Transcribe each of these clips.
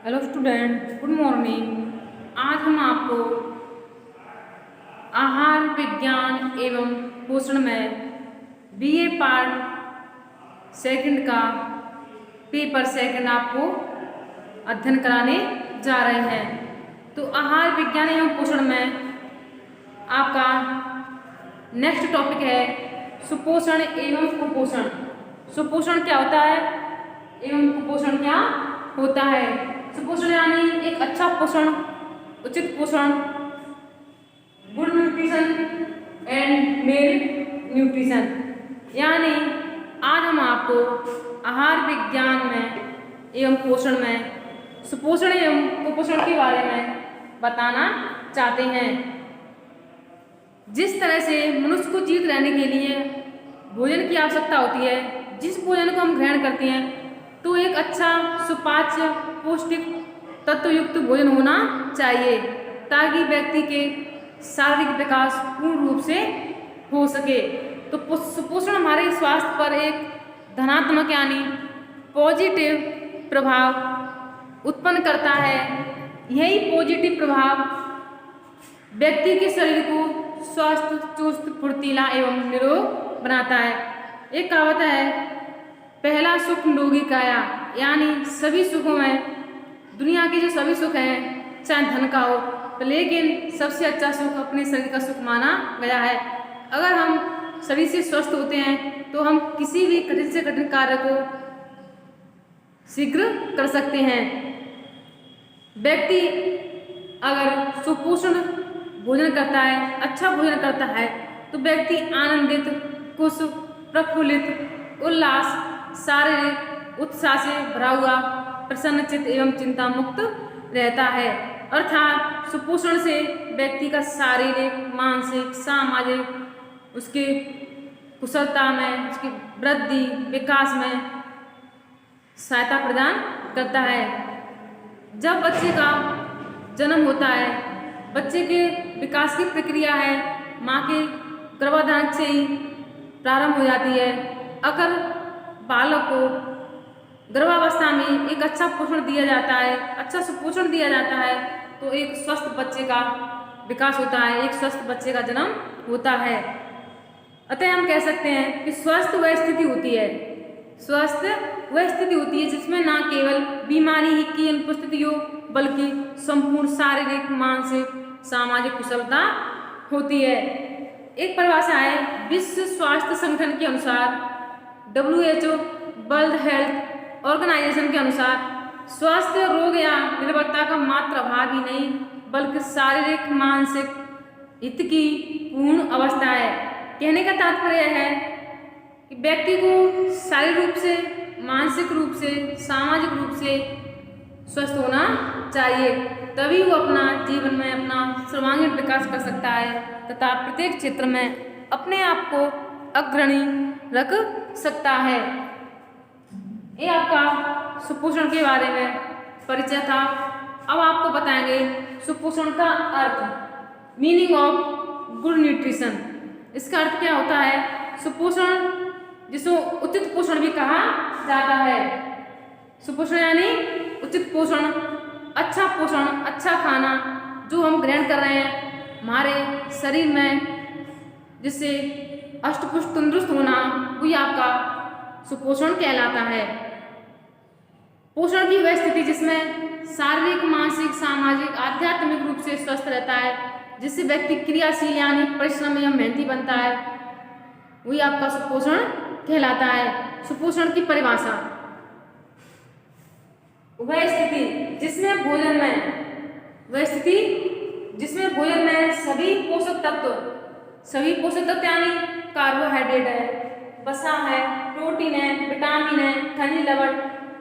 Hello student, good morning. आज हम आपको आहार विज्ञान एवं पोषण में बीए पार्ट सेकंड का पेपर सेकंड आपको अध्ययन कराने जा रहे हैं। तो आहार विज्ञान एवं पोषण में आपका नेक्स्ट टॉपिक है सुपोषण एवं कुपोषण। सुपोषण क्या होता है एवं कुपोषण क्या होता है। सुपोषण यानी एक अच्छा पोषण, उचित पोषण, good nutrition and mail nutrition. यानी आज हम आपको आहार विज्ञान में एवं पोषण में सुपोषण एवं कुपोषण के बारे में बताना चाहते हैं। जिस तरह से मनुष्य को जीवित रहने के लिए भोजन की आवश्यकता होती है, जिस भोजन को हम ग्रहण करते हैं तो एक अच्छा सुपाच्य पौष्टिक तत्वयुक्त भोजन होना चाहिए ताकि व्यक्ति के शारीरिक विकास पूर्ण रूप से हो सके। तो सुपोषण हमारे स्वास्थ्य पर एक धनात्मक यानी पॉजिटिव प्रभाव उत्पन्न करता है। यही पॉजिटिव प्रभाव व्यक्ति के शरीर को स्वस्थ, चुस्त, फुर्तीला एवं निरोग बनाता है। एक कहावत है, पहला सुख निरोगी काया, यानी सभी सुखों में दुनिया के जो सभी सुख हैं चाहे धन का हो, लेकिन सबसे अच्छा सुख अपने शरीर का सुख माना गया है। अगर हम शरीर से स्वस्थ होते हैं तो हम किसी भी कठिन से कठिन कार्य को शीघ्र कर सकते हैं। व्यक्ति अगर सुपोषण भोजन करता है, अच्छा भोजन करता है, तो व्यक्ति आनंदित, खुश, प्रफुल्लित, उल्लास, शारीरिक उत्साह से भरा हुआ, प्रसन्नचित्त एवं चिंता मुक्त रहता है। अर्थात सुपोषण से व्यक्ति का शारीरिक, मानसिक, सामाजिक, उसकी कुशलता में, उसकी वृद्धि, विकास में सहायता प्रदान करता है। जब बच्चे का जन्म होता है, बच्चे के विकास की प्रक्रिया है माँ के गर्भाधान से ही प्रारंभ हो जाती है। अगर बालक को गर्भावस्था में एक अच्छा पोषण दिया जाता है, अच्छा सुपोषण दिया जाता है, तो एक स्वस्थ बच्चे का विकास होता है, एक स्वस्थ बच्चे का जन्म होता है। अतः हम कह सकते हैं कि स्वस्थ वह स्थिति होती है, स्वस्थ वह स्थिति होती है जिसमें ना केवल बीमारी की अनुपस्थिति हो, बल्कि संपूर्ण शारीरिक, मानसिक, सामाजिक कुशलता होती है। एक परिभाषा है विश्व स्वास्थ्य संगठन के अनुसार, WHO वर्ल्ड हेल्थ ऑर्गेनाइजेशन के अनुसार, स्वास्थ्य रोग या निर्भरता का मात्र अभाव ही नहीं बल्कि शारीरिक, मानसिक हित की पूर्ण अवस्था है। कहने का तात्पर्य है कि व्यक्ति को शारीरिक रूप से, मानसिक रूप से, सामाजिक रूप से स्वस्थ होना चाहिए, तभी वो अपना जीवन में अपना सर्वांगीण विकास कर सकता है तथा प्रत्येक क्षेत्र में अपने आप को अग्रणी रख सकता है। ये आपका सुपोषण के बारे में परिचय था। अब आपको बताएंगे सुपोषण का अर्थ, मीनिंग ऑफ गुड न्यूट्रिशन। इसका अर्थ क्या होता है? सुपोषण जिसको उचित पोषण भी कहा जाता है। सुपोषण यानी उचित पोषण, अच्छा पोषण, अच्छा खाना जो हम ग्रहण कर रहे हैं हमारे शरीर में, जिससे अष्टपुष्ट तंदुरुस्त होना, वही आपका सुपोषण कहलाता है। पोषण की वह स्थिति जिसमें शारीरिक, मानसिक, सामाजिक, आध्यात्मिक रूप से स्वस्थ रहता है, जिससे व्यक्ति क्रियाशील यानी परिश्रम या मेहनती बनता है, वही आपका सुपोषण कहलाता है। सुपोषण की परिभाषा, वह स्थिति जिसमें भोजन में सभी पोषक तत्व यानी कार्बोहाइड्रेट है, वसा है, प्रोटीन है, विटामिन है, खनिज लवण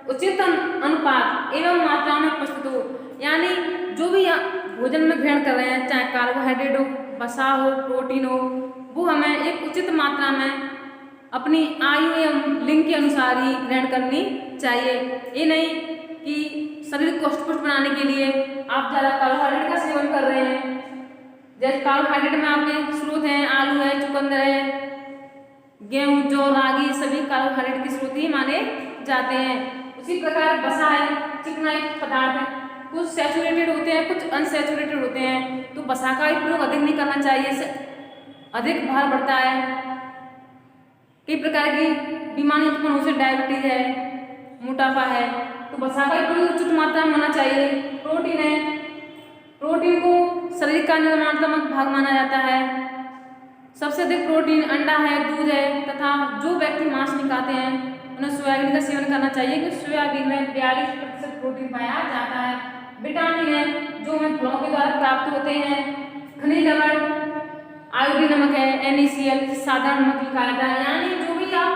उचित अनुपात एवं मात्रा में प्रस्तुत हो। यानी जो भी भोजन में ग्रहण कर रहे हैं, चाहे कार्बोहाइड्रेट हो, वसा हो, प्रोटीन हो, वो हमें एक उचित मात्रा में अपनी आयु एवं लिंग के अनुसार ही ग्रहण करनी चाहिए। ये नहीं कि शरीर को पुष्ट बनाने के लिए आप ज़्यादा कार्बोहाइड्रेट का सेवन कर रहे हैं। जैसे कार्बोहाइड्रेट में आपके स्रोत हैं, आलू है, चुकंदर है, गेहूँ, जौ, रागी, सभी कार्बोहाइड्रेट के स्रोत ही माने जाते हैं। उसी प्रकार वसा है, चिकनाई पदार्थ है, कुछ सैचुरेटेड होते हैं, कुछ अनसैचुरेटेड होते हैं। तो वसा का उपयोग अधिक नहीं करना चाहिए, इससे अधिक भार बढ़ता है। कई प्रकार की बीमारी उत्पन्न हो, डायबिटीज है, मोटापा है। तो वसा का उपयोग उचित मात्रा में होना चाहिए। प्रोटीन है, प्रोटीन को शरीर का निर्माणात्मक भाग माना जाता है। सबसे अधिक प्रोटीन अंडा है, दूध है, तथा जो व्यक्ति मांस नहीं खाते हैं उन्हें सोयाबीन का सेवन करना चाहिए, क्योंकि सोयाबीन में 42% प्रोटीन पाया जाता है। विटामिन है जो हमें फलों के द्वारा प्राप्त होते हैं। खनिज लवण, आयोडीन नमक है, NaCl, साधारण नमक लिखा जाता है। यानी जो भी आप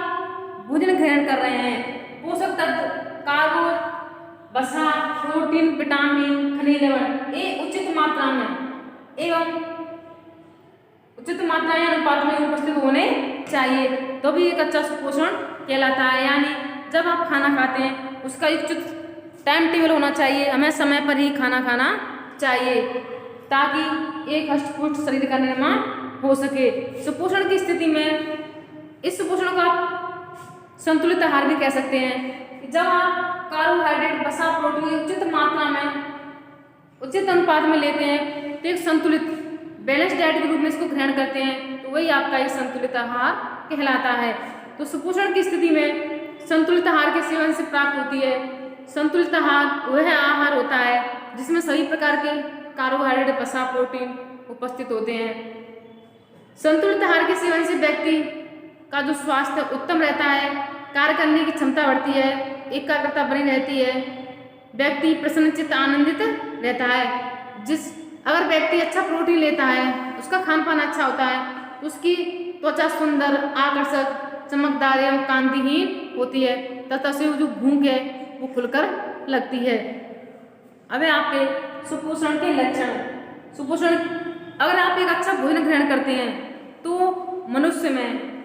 भोजन ग्रहण कर रहे हैं, पोषक तत्व, कार्बो, वसा, प्रोटीन, विटामिन, खनिज लवण, ये उचित मात्रा में एवं उचित मात्रा या अनुपात में उपस्थित होने चाहिए, तो भी एक अच्छा सुपोषण कहलाता है। यानी जब आप खाना खाते हैं उसका एक उचित टाइम टेबल होना चाहिए, हमें समय पर ही खाना खाना चाहिए, ताकि एक हष्ट-पुष्ट शरीर का निर्माण हो सके। सुपोषण की स्थिति में इस सुपोषण को आप संतुलित आहार भी कह सकते हैं। जब आप कार्बोहाइड्रेट, वसा, प्रोटीन उचित मात्रा में, उचित अनुपात में लेते हैं तो एक संतुलित बैलेंस डाइट के रूप में इसको ग्रहण करते हैं, तो वही आपका एक संतुलित आहार कहलाता है। तो सुपोषण की स्थिति में संतुलित आहार के सेवन से प्राप्त होती है। संतुलित आहार वह आहार होता है जिसमें सभी प्रकार के कार्बोहाइड्रेट, वसा, प्रोटीन उपस्थित होते हैं। संतुलित आहार के सेवन से व्यक्ति का जो स्वास्थ्य उत्तम रहता है, कार्य करने की क्षमता बढ़ती है, एकाग्रता बनी रहती है, व्यक्ति प्रसन्नचित्त, आनंदित रहता है। अगर व्यक्ति अच्छा प्रोटीन लेता है, उसका खान पान अच्छा होता है, तो उसकी त्वचा सुंदर, आकर्षक, चमकदार एवं कांतिहीन होती है, तथा से जो भूख है वो खुलकर लगती है। अब आपके सुपोषण के लक्षण। सुपोषण, अगर आप एक अच्छा भोजन ग्रहण करते हैं तो मनुष्य में,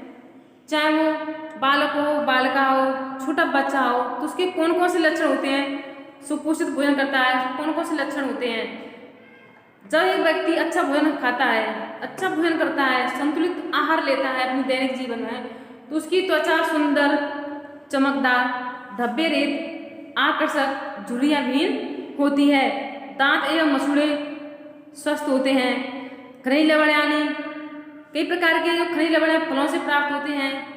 चाहे वो बालक हो, बालिका हो, छोटा बच्चा हो, तो उसके कौन कौन से लक्षण होते हैं? सुपोषित भोजन करता है, कौन कौन से लक्षण होते हैं? जब एक व्यक्ति अच्छा भोजन खाता है, अच्छा भोजन करता है, संतुलित आहार लेता है अपने दैनिक जीवन में, तो उसकी त्वचा सुंदर, चमकदार, धब्बे रेत, आकर्षक, झुर्रियाँहीन होती है। दांत एवं मसूड़े स्वस्थ होते हैं। खनिज लवण, यानी कई प्रकार के जो खनिज लवण फलों से प्राप्त होते हैं।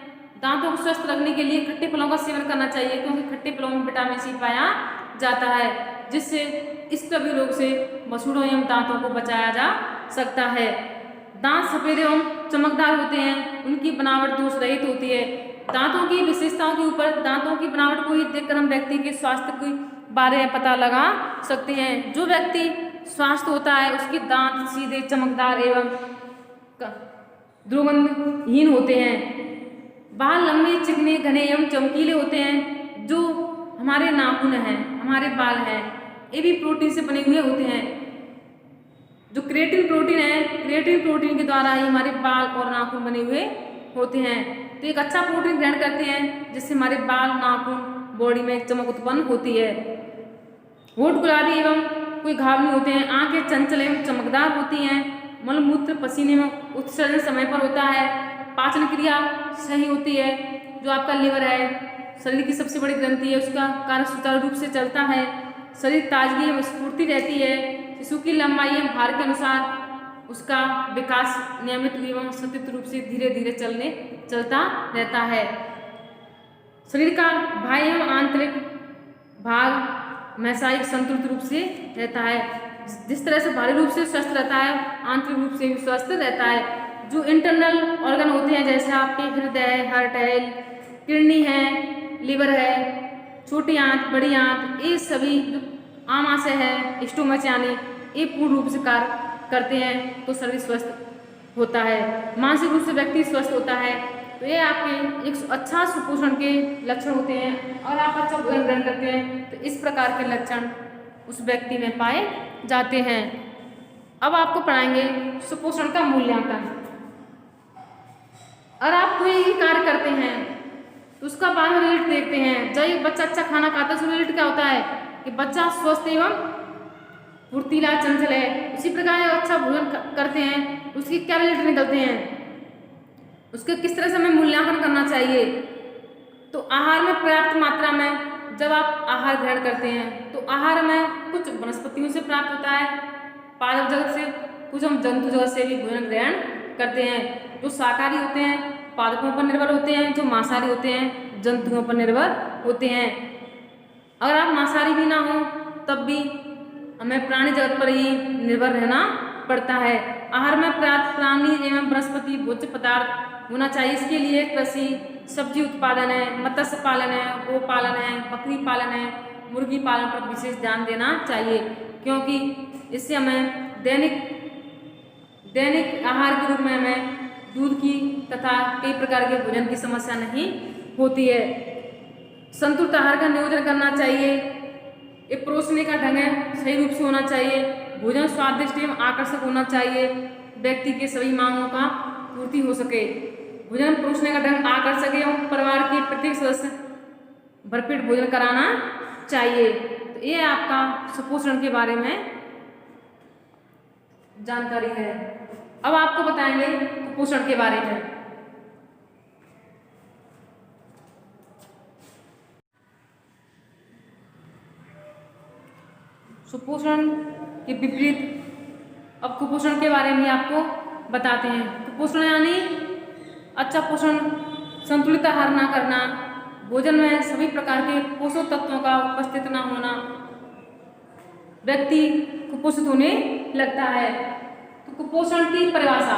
दांतों को स्वस्थ रखने के लिए खट्टे फलों का सेवन करना चाहिए, क्योंकि खट्टे फलों में विटामिन C पाया जाता है, जिससे इस सभी रोग से मसूड़ों एवं दांतों को बचाया जा सकता है। दांत सफेद एवं चमकदार होते हैं, उनकी बनावट दोष रहित होती है। दांतों की विशेषताओं के ऊपर, दांतों की बनावट को ही देखकर हम व्यक्ति के स्वास्थ्य के बारे में पता लगा सकते हैं। जो व्यक्ति स्वस्थ होता है उसके दांत सीधे, चमकदार एवं दुर्गंधहीन होते हैं। बाल लंबे, चिकने, घने एवं चमकीले होते हैं। जो हमारे नाखून हैं, हमारे बाल हैं, ये भी प्रोटीन से बने हुए होते हैं। जो क्रिएटिन प्रोटीन है, क्रिएटिन प्रोटीन के द्वारा ही हमारे बाल और नाखून बने हुए होते हैं। तो एक अच्छा प्रोटीन ग्रहण करते हैं जिससे हमारे बाल, नाखून, बॉडी में चमक उत्पन्न होती है। होठ गुलाबी एवं कोई घाव नहीं होते हैं। आंखें चंचल एवं चमकदार होती हैं। मलमूत्र, पसीने में उत्सर्जन समय पर होता है। पाचन क्रिया सही होती है। जो आपका लिवर है, शरीर की सबसे बड़ी ग्रंथि है, उसका कार्य सुचारू रूप से चलता है। शरीर ताजगी एवं स्फूर्ति रहती है। शिशु की लंबाई एवं भार के अनुसार उसका विकास नियमित एवं सतत रूप से धीरे धीरे चलता रहता है। शरीर का बाह्य एवं आंतरिक भाग मैसाइक संतुलित रूप से रहता है। जिस तरह से बाहरी रूप से स्वस्थ रहता है, आंतरिक रूप से भी स्वस्थ रहता है। जो इंटरनल ऑर्गन होते हैं, जैसे आपके हृदय, हार्ट है, किडनी है, लिवर है, छोटी आंत, बड़ी आंत, ये सभी जो आमाशय है, स्टोमच, यानी ये पूर्ण रूप से कार्य करते हैं, तो शरीर स्वस्थ होता है। मानसिक रूप से व्यक्ति स्वस्थ होता है। तो ये आपके एक अच्छा सुपोषण के लक्षण होते हैं। और आप अच्छा भोजन ग्रहण करते हैं तो इस प्रकार के लक्षण उस व्यक्ति में पाए जाते हैं। अब आपको पढ़ाएंगे सुपोषण का मूल्यांकन। और आप कोई ही कार्य करते हैं तो उसका बाद में रिजल्ट देखते हैं। जब एक बच्चा अच्छा खाना खाता है तो रिजल्ट क्या होता है कि बच्चा स्वस्थ एवं फुर्तीला, चंचल है। उसी प्रकार अच्छा भोजन करते हैं, उसके क्या रिजल्ट निकलते हैं, उसके किस तरह से हमें मूल्यांकन करना चाहिए। तो आहार में पर्याप्त मात्रा में जब आप आहार ग्रहण करते हैं तो आहार में कुछ वनस्पतियों से प्राप्त होता है, पादप जगत से, कुछ हम जंतु जगत से भी भोजन ग्रहण करते हैं। जो शाकाहारी होते हैं पादपों पर निर्भर होते हैं, जो मांसाहारी होते हैं जंतुओं पर निर्भर होते हैं। अगर आप मांसाहारी भी ना हो तब भी हमें प्राणी जगत पर ही निर्भर रहना पड़ता है। आहार में पर्याप्त प्राणी एवं वनस्पति भोज्य पदार्थ होना चाहिए। इसके लिए कृषि, सब्जी उत्पादन है, मत्स्य पालन है, गो पालन है, बकरी पालन है, मुर्गी पालन पर विशेष ध्यान देना चाहिए, क्योंकि इससे हमें दैनिक आहार के रूप में हमें दूध की तथा कई प्रकार के भोजन की समस्या नहीं होती है। संतुलित आहार का नियोजन करना चाहिए। ये परोसने का ढंग है सही रूप से होना चाहिए। भोजन स्वादिष्ट एवं आकर्षक होना चाहिए, व्यक्ति के सभी मांगों का पूर्ति हो सके। भोजन परोसने का ढंग आकर्षक एवं परिवार के प्रत्येक सदस्य भरपेट भोजन कराना चाहिए। तो ये आपका सुपोषण के बारे में जानकारी है। अब आपको बताएंगे कुपोषण के बारे में। सुपोषण के विपरीत अब कुपोषण के बारे में आपको बताते हैं। कुपोषण यानी अच्छा पोषण, संतुलित आहार ना करना, भोजन में सभी प्रकार के पोषक तत्वों का उपस्थित ना होना, व्यक्ति कुपोषित होने लगता है। तो कुपोषण की परिभाषा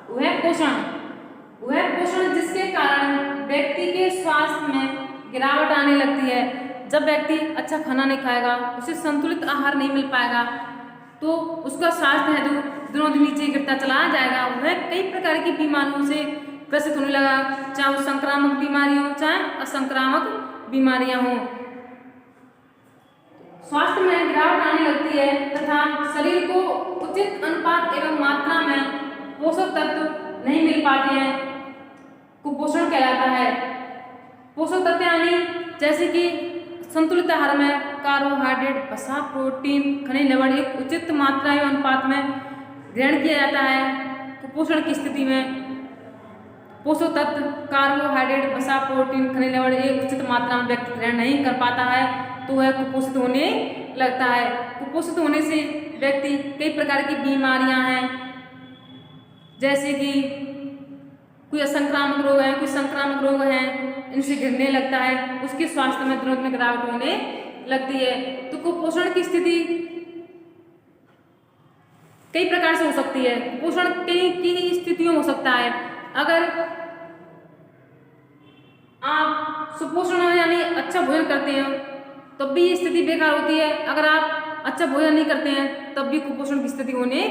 वह पोषण जिसके कारण व्यक्ति के स्वास्थ्य में गिरावट आने लगती है। जब व्यक्ति अच्छा खाना नहीं खाएगा, उसे संतुलित आहार नहीं मिल पाएगा, तो उसका स्वास्थ्य है जो दिनों दिन नीचे गिरता चला जाएगा। वह कई प्रकार की बीमारियों से ग्रसित होने लगा, चाहे वो संक्रामक बीमारी हो चाहे असंक्रामक बीमारियां हों। स्वास्थ्य में गिरावट आने लगती है तथा शरीर को उचित अनुपात एवं मात्रा में पोषक तत्व नहीं मिल पाते हैं, कुपोषण कहलाता है। पोषक तत्व यानी जैसे कि संतुलित आहार में कार्बोहाइड्रेट, वसा, प्रोटीन, खनिज लवण एक उचित मात्रा एवं अनुपात में ग्रहण किया जाता है। कुपोषण की स्थिति में पोषक तत्व कार्बोहाइड्रेट, वसा, प्रोटीन, खनिज लवण एक उचित मात्रा में व्यक्ति ग्रहण नहीं कर पाता है तो वह कुपोषित होने लगता है। कुपोषित होने से व्यक्ति कई प्रकार की बीमारियां हैं, जैसे कि कोई असंक्रामक रोग है, कोई संक्रामक रोग है, इनसे गिरने लगता है, उसके स्वास्थ्य में दिनों दिन गिरावट होने लगती है। तो कुपोषण की स्थिति कई प्रकार से हो सकती है। कुपोषण कई स्थितियों में हो सकता है। अगर आप सुपोषण यानी अच्छा भोजन करते हैं तब भी ये स्थिति बेकार होती है। अगर आप अच्छा भोजन नहीं करते हैं तब भी कुपोषण की स्थिति होने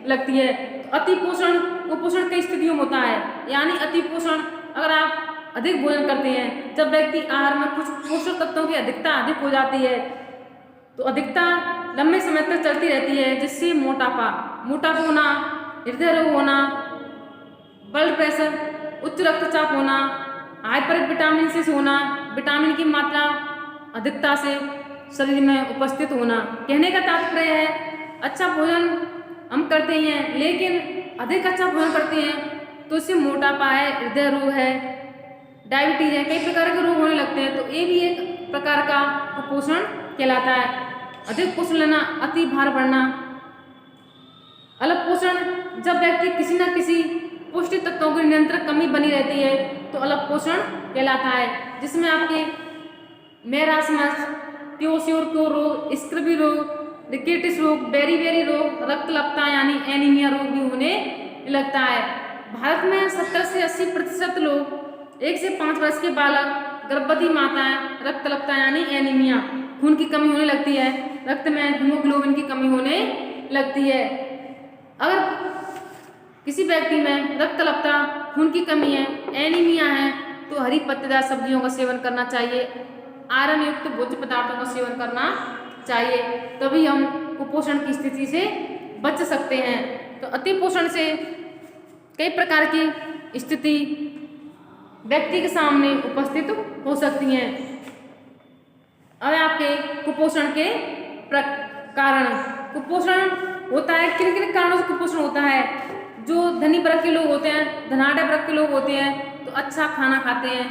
लगती है। तो अति पोषण कुपोषण कई स्थितियों में होता है। यानी अति पोषण अगर आप अधिक भोजन करते हैं, जब व्यक्ति आहार में कुछ पोषक तत्वों की अधिकता अधिक हो जाती है तो अधिकता लंबे समय तक चलती रहती है, जिससे मोटापा होना, हृदय रोग होना, ब्लड प्रेशर, उच्च रक्तचाप होना, हाइपर विटामिन होना, विटामिन की मात्रा अधिकता से शरीर में उपस्थित होना। कहने का तात्पर्य है अच्छा भोजन हम करते ही हैं, लेकिन अधिक अच्छा भोजन करते हैं तो इससे मोटापा है, हृदय रोग है, डायबिटीज है, कई प्रकार के रोग होने लगते हैं। तो ये भी एक प्रकार का कुपोषण कहलाता है। अधिक पोषण लेना, अति भार बढ़ना। अल्प पोषण जब व्यक्ति किसी न किसी पौष्टिक तत्वों की निरंतर कमी बनी रहती है तो अल्प पोषण कहलाता है, जिसमें आपके मेरासमस, क्योशियोर रोग, स्क्रबी रोग, रिकेटिस रोग, बेरी रोग, रक्तल्पता यानी एनीमिया रोग भी होने लगता है। भारत में 70 से 80% लोग 1 से 5 वर्ष के बालक, गर्भवती माताएं रक्तल्पता यानी एनीमिया, खून की कमी होने लगती है, रक्त में हीमोग्लोबिन की कमी होने लगती है। अगर किसी व्यक्ति में रक्तल्पता, खून की कमी है, एनीमिया है तो हरी पत्तेदार सब्जियों का सेवन करना चाहिए, आयरन युक्त भोज्य पदार्थों का सेवन करना चाहिए, तभी हम कुपोषण की स्थिति से बच सकते हैं। तो अति पोषण से कई प्रकार की स्थिति व्यक्ति के सामने उपस्थित हो सकती हैं। अब आपके कुपोषण के कारण, कुपोषण होता है किन किन कारणों से कुपोषण होता है। जो धनी वर्ग के लोग होते हैं, धनाढ़ वर्ग के लोग होते हैं तो अच्छा खाना खाते हैं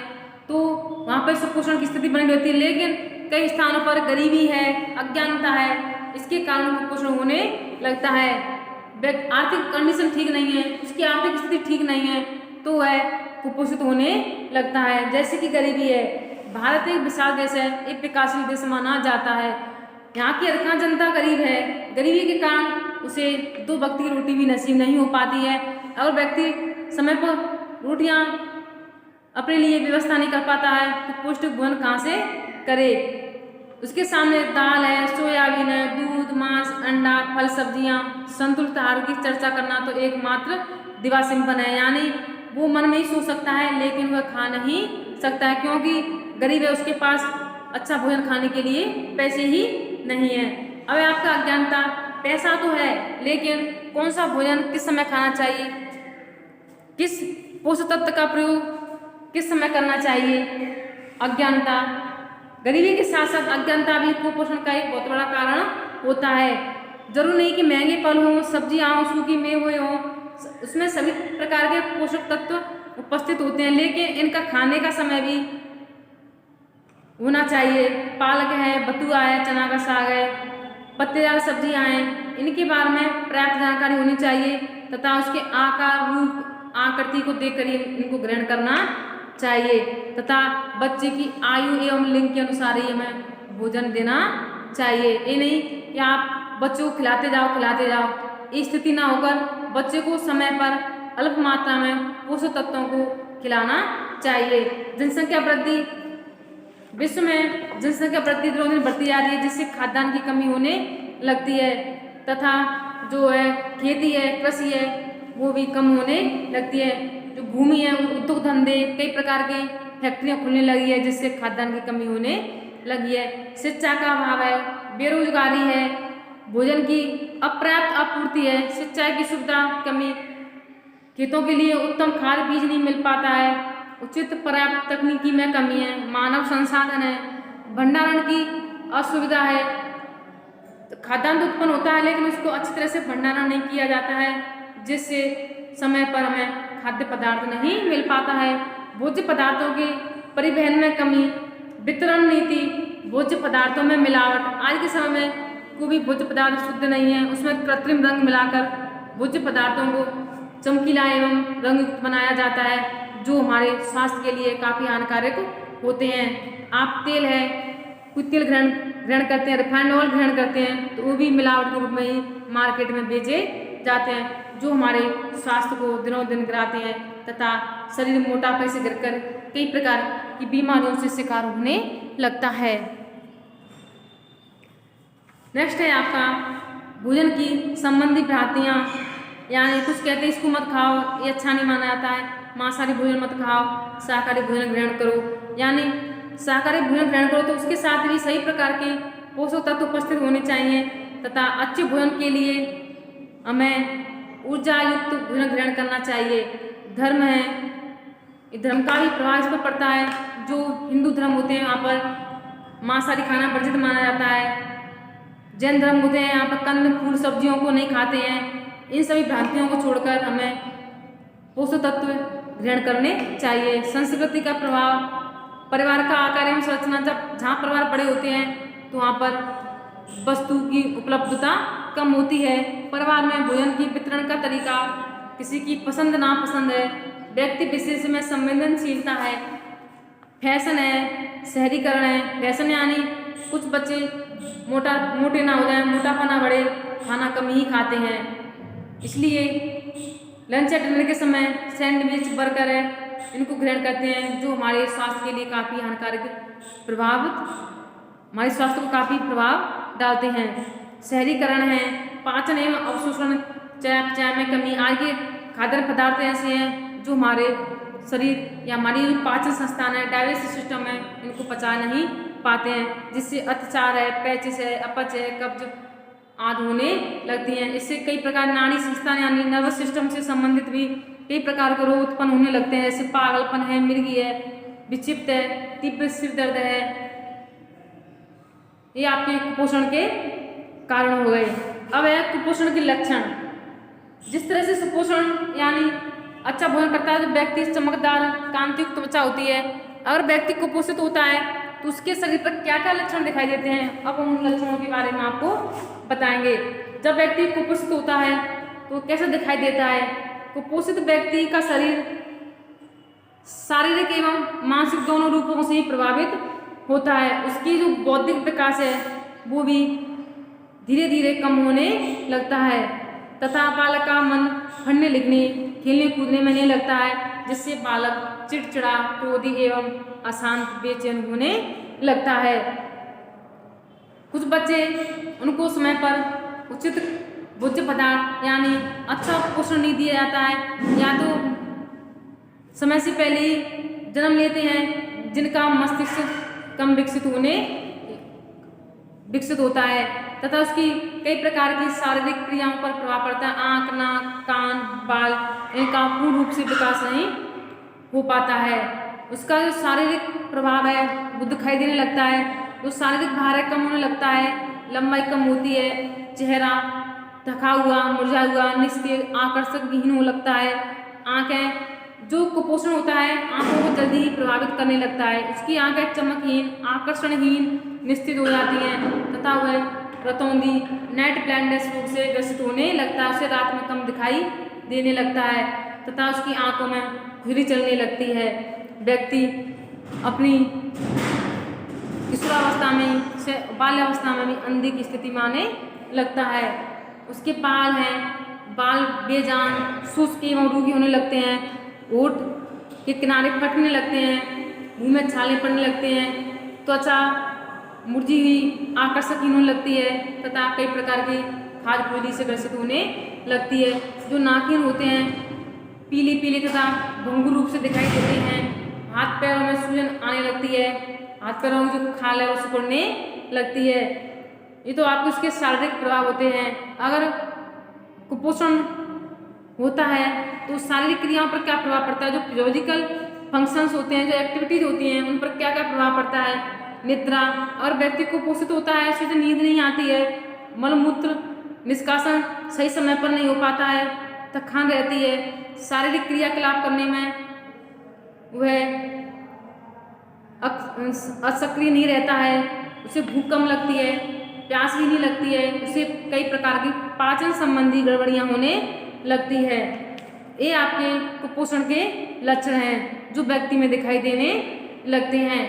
तो वहाँ पर सुपोषण की स्थिति बनी रहती है, लेकिन कई स्थानों पर गरीबी है, अज्ञानता है, इसके कारण कुपोषण होने लगता है। आर्थिक कंडीशन ठीक नहीं है, उसकी आर्थिक स्थिति ठीक नहीं है तो वह कुपोषित होने लगता है। जैसे कि गरीबी है, भारत एक विशाल देश है, एक विकासशील देश माना जाता है। यहाँ की अधिकांश जनता गरीब है। गरीबी के कारण उसे 2 वक्त की रोटी भी नसीब नहीं हो पाती है और व्यक्ति समय पर रोटियाँ अपने लिए व्यवस्था नहीं कर पाता है तो पौष्टिक भोजन कहाँ से करे। उसके सामने दाल है, सोयाबीन है, दूध, मांस, अंडा, फल, सब्जियां, संतुलित आहार की चर्चा करना तो एकमात्र दिवास्वप्न है। यानी वो मन में ही सोच सकता है लेकिन वह खा नहीं सकता है क्योंकि गरीब है, उसके पास अच्छा भोजन खाने के लिए पैसे ही नहीं है। अब आपका अज्ञानता, पैसा तो है लेकिन कौन सा भोजन किस समय खाना चाहिए, किस पोषक तत्व का प्रयोग किस समय करना चाहिए। अज्ञानता, गरीबी के साथ साथ अज्ञानता भी कुपोषण का एक बहुत बड़ा कारण होता है। जरूर नहीं कि महंगे फल हों, सब्जियाँ हों, सूखी मेवे हों, उसमें सभी प्रकार के पोषक तत्व उपस्थित होते हैं लेकिन इनका खाने का समय भी होना चाहिए। पालक है, बथुआ है, चना का साग है, पत्तेदार सब्जियां हैं, इनके बारे में पर्याप्त जानकारी होनी चाहिए तथा उसके आकार, रूप, आकृति को देखकर ही इनको ग्रहण करना चाहिए तथा बच्चे की आयु एवं लिंग के अनुसार ही हमें भोजन देना चाहिए। ये नहीं कि आप बच्चों को खिलाते जाओ, ये स्थिति ना होकर बच्चे को समय पर अल्प मात्रा में पोषक तत्वों को खिलाना चाहिए। जनसंख्या वृद्धि, विश्व में जनसंख्या वृद्धि दिनों दिन बढ़ती जा रही है जिससे खाद्यान्न की कमी होने लगती है तथा जो है खेती है, कृषि है, वो भी कम होने लगती है। जो भूमि है, उद्योग धंधे, कई प्रकार की फैक्ट्रियां खुलने लगी है जिससे खाद्यान्न की कमी होने लगी है। शिक्षा का अभाव है, बेरोजगारी है, भोजन की अपर्याप्त आपूर्ति है, सिंचाई की सुविधा कमी, खेतों के लिए उत्तम खाद बीज नहीं मिल पाता है, उचित पर्याप्त तकनीकी में कमी है, मानव संसाधन है, भंडारण की असुविधा है। खाद्यान्न तो उत्पन्न होता है लेकिन उसको अच्छी तरह से भंडारण नहीं किया जाता है जिससे समय पर हमें खाद्य पदार्थ नहीं मिल पाता है। भोज्य पदार्थों के परिवहन में कमी, वितरण नीति, भोज्य पदार्थों में मिलावट। आज के समय में कोई भी भोज्य पदार्थ शुद्ध नहीं है, उसमें कृत्रिम रंग मिलाकर भोज्य पदार्थों को चमकीला एवं रंगयुक्त बनाया जाता है जो हमारे स्वास्थ्य के लिए काफ़ी हानिकारक होते हैं। आप तेल है, कोई तेल ग्रहण करते हैं, रिफाइंड ऑयल ग्रहण करते हैं तो वो भी मिलावट के रूप में ही मार्केट में बेचे जाते हैं जो हमारे स्वास्थ्य को दिनों दिन गिराते हैं तथा शरीर मोटापे से गिरकर कई प्रकार की बीमारियों से शिकार होने लगता है। नेक्स्ट है आपका भोजन की संबंधी भ्रांतियाँ, यानी कुछ कहते हैं इसको मत खाओ, ये अच्छा नहीं माना जाता है, मांसाहारी भोजन मत खाओ, शाकाहारी भोजन ग्रहण करो। यानी शाकाहारी भोजन ग्रहण करो तो उसके साथ भी सही प्रकार के पोषक तत्व उपस्थित होने चाहिए तथा अच्छे भोजन के लिए हमें ऊर्जा युक्त भोजन ग्रहण करना चाहिए। धर्म है, धर्म का भी प्रभाव इस पर पड़ता है। जो हिंदू धर्म होते हैं वहाँ पर मांसाहारी खाना वर्जित माना जाता है। जैन धर्म होते हैं यहाँ पर कंद फूल सब्जियों को नहीं खाते हैं। इन सभी भ्रांतियों को छोड़कर हमें पोषक तत्व ग्रहण करने चाहिए। संस्कृति का प्रभाव, परिवार का आकार एवं संरचना, जब जहाँ परिवार बड़े होते हैं तो वहाँ पर वस्तु की उपलब्धता कम होती है। परिवार में भोजन की वितरण का तरीका किसी की पसंद नापसंद है, व्यक्ति विशेष में संवेदनशीलता है, फैशन है, शहरीकरण है। फैशन यानी कुछ बच्चे मोटे ना हो जाए, मोटापा ना बढ़े, खाना कम ही खाते हैं, इसलिए लंच या डिनर के समय सैंडविच, बर्गर है, इनको ग्रहण करते हैं जो हमारे स्वास्थ्य के लिए काफ़ी हानिकारक हमारे स्वास्थ्य को काफ़ी प्रभाव डालते हैं। शहरीकरण है, पाचन एवं अवशोषण चयापचय में कमी। आज के खाद्य पदार्थ ऐसे हैं जो हमारे शरीर या हमारी पाचन संस्थान है, डाइजेस्टिव सिस्टम है, इनको पचा नहीं पाते हैं जिससे अत्यचार है, पैचिस है, अपच है, कब्ज आदि होने लगती हैं। इससे कई प्रकार नाड़ी संस्थान यानी नर्वस सिस्टम से संबंधित भी कई प्रकार के रोग उत्पन्न होने लगते हैं, जैसे पागलपन है, मिर्गी है, विक्षिप्त है, तीव्र सिर दर्द है। ये आपके कुपोषण के कारण हो गए। अब है कुपोषण के लक्षण। जिस तरह से सुपोषण यानी अच्छा भोजन करता है तो व्यक्ति चमकदार कांतियुक्त त्वचा होती है। अगर व्यक्ति कुपोषित होता है तो उसके शरीर पर क्या क्या लक्षण दिखाई देते हैं, अब हम उन लक्षणों के बारे में आपको बताएंगे। जब व्यक्ति कुपोषित होता है तो कैसे दिखाई देता है। कुपोषित व्यक्ति का शरीर शारीरिक एवं मानसिक दोनों रूपों से ही प्रभावित होता है। उसकी जो बौद्धिक विकास है वो भी धीरे धीरे कम होने लगता है तथा बालक का मन पढ़ने लिखने खेलने कूदने में नहीं लगता है, जिससे बालक चिड़चिड़ा, क्रोधी एवं अशांत बेचैन होने लगता है। कुछ बच्चे उनको समय पर उचित भोज्य पदार्थ यानी अच्छा पोषण नहीं दिया जाता है, या तो समय से पहले ही जन्म लेते हैं जिनका मस्तिष्क कम विकसित होता है तथा उसकी कई प्रकार की शारीरिक क्रियाओं पर प्रभाव पड़ता है। आंख, नाक, कान, बाल इनका पूर्ण रूप से विकास नहीं हो पाता है। उसका जो शारीरिक प्रभाव है वो दिखाई देने लगता है। तो शारीरिक भार कम होने लगता है, लंबाई कम होती है, चेहरा थका हुआ, मुरझा हुआ, निस्तेज, आकर्षक विहीन हो लगता है। आंखें, जो कुपोषण होता है आंखों को जल्दी ही प्रभावित करने लगता है। उसकी आंखें चमकहीन, आकर्षणहीन, निस्तेज हो जाती हैं तथा वह रतौंधी, नाइट ब्लाइंडनेस रोग से ग्रसित होने लगता है। उसे रात में कम दिखाई देने लगता है तथा उसकी आंखों में खुजली चलने लगती है। व्यक्ति अपनी किशोरावस्था में से बाल्यावस्था में भी अंधे की स्थिति में आने लगता है। उसके बाल बेजान, शुष्क एवं रूखी होने लगते हैं, होठ के किनारे फटने लगते हैं, मुंह में छाले पड़ने लगते हैं, त्वचा मुरझी हुई आकर्षकहीन होने लगती है तथा कई प्रकार की खाज खुजली से ग्रसित होने लगती है। जो नाखून होते हैं पीली पीली तथा भंगुर रूप से दिखाई देते हैं। हाथ पैरों में सूजन आने लगती है, हाथ पैरों की जो खाल है वो सिकुड़ने लगती है। ये तो आपको इसके शारीरिक प्रभाव होते हैं। अगर कुपोषण होता है तो शारीरिक क्रियाओं पर क्या प्रभाव पड़ता है, जो फिजियोलॉजिकल फंक्शंस होते हैं, जो एक्टिविटीज होती हैं, उन पर क्या क्या प्रभाव पड़ता है। निद्रा, और व्यक्ति कुपोषित होता है उसे तो नींद नहीं आती है, मलमूत्र निष्कासन सही समय पर नहीं हो पाता है, थकान रहती है, शारीरिक क्रियाकलाप करने में वह असक्रिय नहीं रहता है, उसे भूख कम लगती है, प्यास भी नहीं लगती है, उसे कई प्रकार की पाचन संबंधी गड़बड़ियां होने लगती है। ये आपके कुपोषण के लक्षण हैं जो व्यक्ति में दिखाई देने लगते हैं।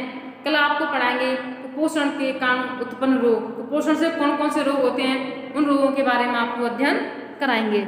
कल आपको पढ़ाएंगे कुपोषण के कारण उत्पन्न रोग, कुपोषण से कौन कौन से रोग होते हैं, उन रोगों के बारे में आपको अध्ययन कराएंगे।